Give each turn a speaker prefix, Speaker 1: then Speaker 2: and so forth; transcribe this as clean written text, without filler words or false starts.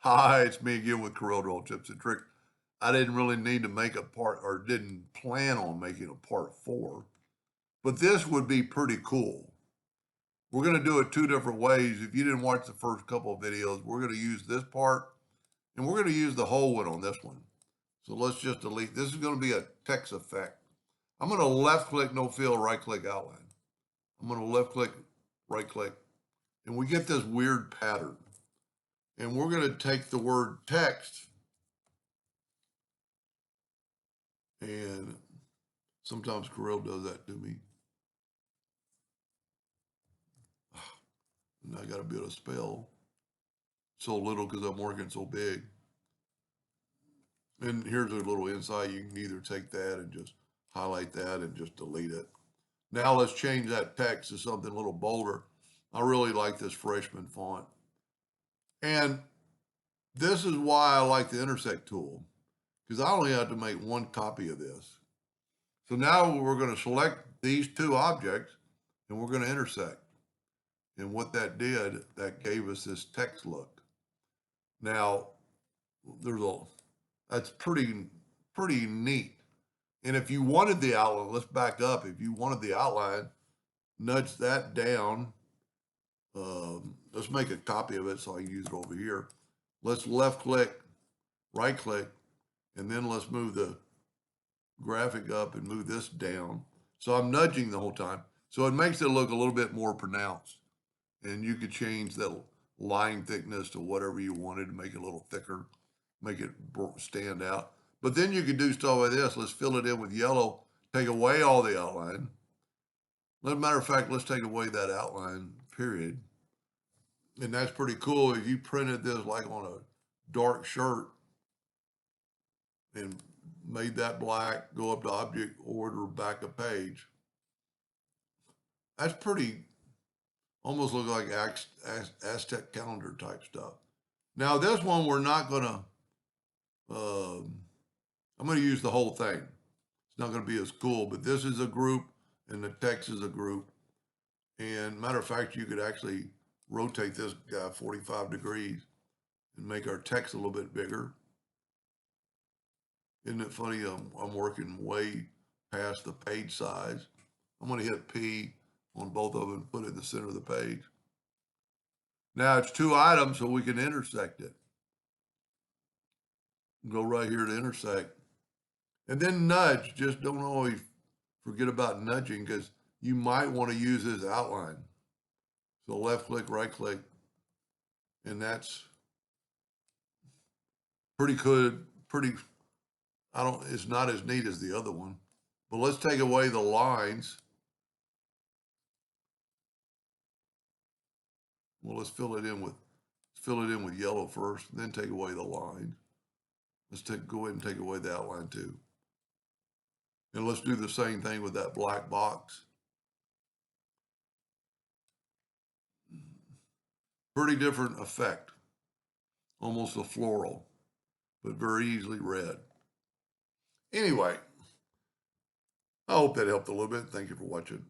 Speaker 1: Hi, it's me again with Corel Draw Tips and Tricks. I didn't really need to make a part, or didn't plan on making a part 4, but this would be pretty cool. We're going to do it 2 different ways. If you didn't watch the first couple of videos, we're going to use this part, and we're going to use the whole one on this one. So let's just delete. This is going to be a text effect. I'm going to left click, no fill, right click outline. I'm going to left click, right click, and we get this weird pattern. And we're going to take the word text, and sometimes Corel does that to me. And I got to be able to spell so little because I'm working so big. And here's a little insight. You can either take that and just highlight that and just delete it. Now let's change that text to something a little bolder. I really like this freshman font. And this is why I like the intersect tool, because I only have to make one copy of this. So now we're going to select these 2 objects and we're going to intersect. And what that did, that gave us this text look. Now, that's pretty neat. And if you wanted the outline, let's back up. If you wanted the outline, nudge that down. Let's make a copy of it so I can use it over here. Let's left click, right click, and then let's move the graphic up and move this down. So I'm nudging the whole time. So it makes it look a little bit more pronounced. And you could change the line thickness to whatever you wanted to make it a little thicker, make it stand out. But then you could do stuff like this. Let's fill it in with yellow, take away all the outline. As a matter of fact, let's take away that outline, period. And that's pretty cool. If you printed this like on a dark shirt and made that black, go up to object, order, back a page, that's pretty, almost look like Aztec calendar type stuff. Now this one, we're not gonna, I'm gonna use the whole thing. It's not gonna be as cool, but this is a group and the text is a group. And matter of fact, you could actually rotate this guy 45 degrees and make our text a little bit bigger. Isn't it funny? I'm working way past the page size. I'm gonna hit P on both of them and put it in the center of the page. Now it's 2 items, so we can intersect it. Go right here to intersect. And then nudge. Just don't always forget about nudging, because you might want to use this outline. So left click, right click, and that's pretty good. It's not as neat as the other one, but let's take away the lines. Well, let's fill it in with yellow first, then take away the line. Let's go ahead and take away the outline too. And let's do the same thing with that black box. Pretty different effect. Almost a floral, but very easily read. Anyway, I hope that helped a little bit. Thank you for watching.